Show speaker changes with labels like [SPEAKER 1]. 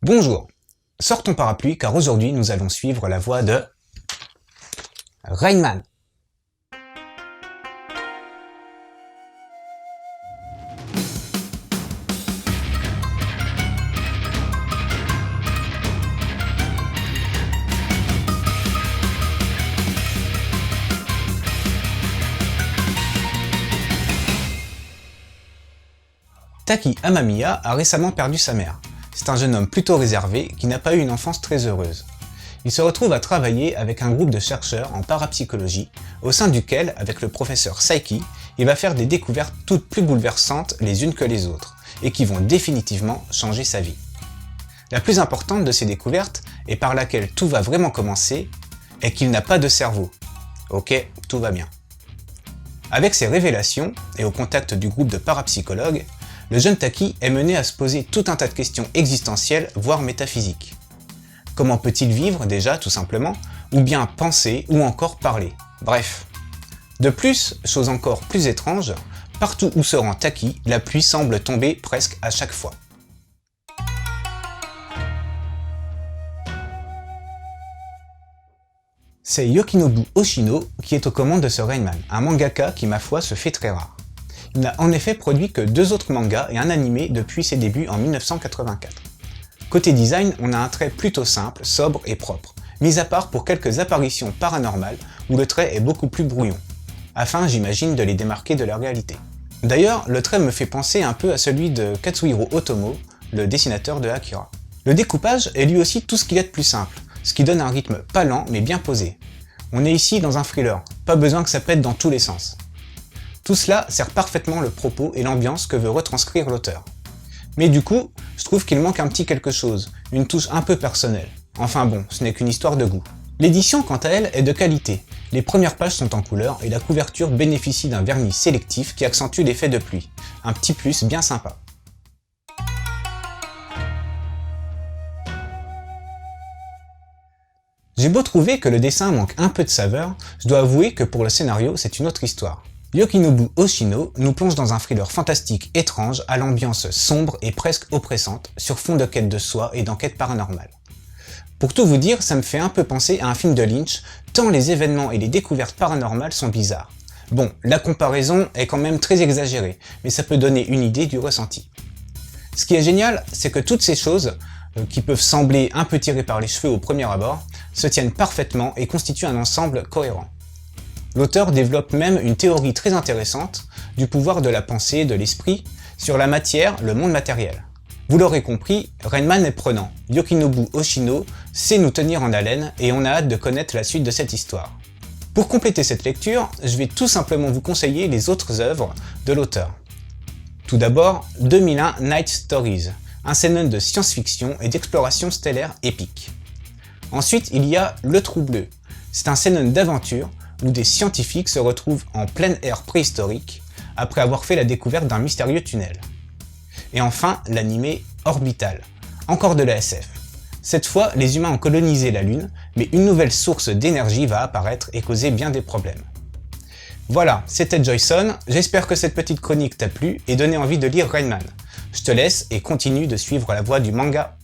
[SPEAKER 1] Bonjour, sors ton parapluie car aujourd'hui nous allons suivre la voie de Rain Man. Taki Amamiya a récemment perdu sa mère. C'est un jeune homme plutôt réservé qui n'a pas eu une enfance très heureuse. Il se retrouve à travailler avec un groupe de chercheurs en parapsychologie, au sein duquel, avec le professeur Saiki, il va faire des découvertes toutes plus bouleversantes les unes que les autres, et qui vont définitivement changer sa vie. La plus importante de ces découvertes, et par laquelle tout va vraiment commencer, est qu'il n'a pas de cerveau. Ok, tout va bien. Avec ces révélations, et au contact du groupe de parapsychologues, le jeune Taki est mené à se poser tout un tas de questions existentielles, voire métaphysiques. Comment peut-il vivre déjà, tout simplement, ou bien penser, ou encore parler? Bref. De plus, chose encore plus étrange, partout où se rend Taki, la pluie semble tomber presque à chaque fois. C'est Yokinobu Oshino qui est aux commandes de ce Rain Man, un mangaka qui, ma foi, se fait très rare. Il n'a en effet produit que 2 autres mangas et un animé depuis ses débuts en 1984. Côté design, on a un trait plutôt simple, sobre et propre, mis à part pour quelques apparitions paranormales où le trait est beaucoup plus brouillon, afin j'imagine de les démarquer de la réalité. D'ailleurs, le trait me fait penser un peu à celui de Katsuhiro Otomo, le dessinateur de Akira. Le découpage est lui aussi tout ce qu'il y a de plus simple, ce qui donne un rythme pas lent mais bien posé. On est ici dans un thriller, pas besoin que ça pète dans tous les sens. Tout cela sert parfaitement le propos et l'ambiance que veut retranscrire l'auteur. Mais du coup, je trouve qu'il manque un petit quelque chose, une touche un peu personnelle. Enfin bon, ce n'est qu'une histoire de goût. L'édition, quant à elle, est de qualité. Les premières pages sont en couleur et la couverture bénéficie d'un vernis sélectif qui accentue l'effet de pluie. Un petit plus bien sympa. J'ai beau trouver que le dessin manque un peu de saveur, je dois avouer que pour le scénario, c'est une autre histoire. Yokinobu Oshino nous plonge dans un thriller fantastique étrange à l'ambiance sombre et presque oppressante, sur fond de quête de soi et d'enquête paranormale. Pour tout vous dire, ça me fait un peu penser à un film de Lynch, tant les événements et les découvertes paranormales sont bizarres. Bon, la comparaison est quand même très exagérée, mais ça peut donner une idée du ressenti. Ce qui est génial, c'est que toutes ces choses, qui peuvent sembler un peu tirées par les cheveux au premier abord, se tiennent parfaitement et constituent un ensemble cohérent. L'auteur développe même une théorie très intéressante du pouvoir de la pensée et de l'esprit sur la matière, le monde matériel. Vous l'aurez compris, Rain Man est prenant. Yokinobu Oshino sait nous tenir en haleine et on a hâte de connaître la suite de cette histoire. Pour compléter cette lecture, je vais tout simplement vous conseiller les autres œuvres de l'auteur. Tout d'abord, 2001 Night Stories, un seinen de science-fiction et d'exploration stellaire épique. Ensuite, il y a Le Trou Bleu. C'est un seinen d'aventure où des scientifiques se retrouvent en pleine ère préhistorique après avoir fait la découverte d'un mystérieux tunnel. Et enfin, l'animé Orbital, encore de la SF. Cette fois, les humains ont colonisé la Lune, mais une nouvelle source d'énergie va apparaître et causer bien des problèmes. Voilà, c'était Joyson, j'espère que cette petite chronique t'a plu et donné envie de lire Rain Man. Je te laisse et continue de suivre la voie du manga.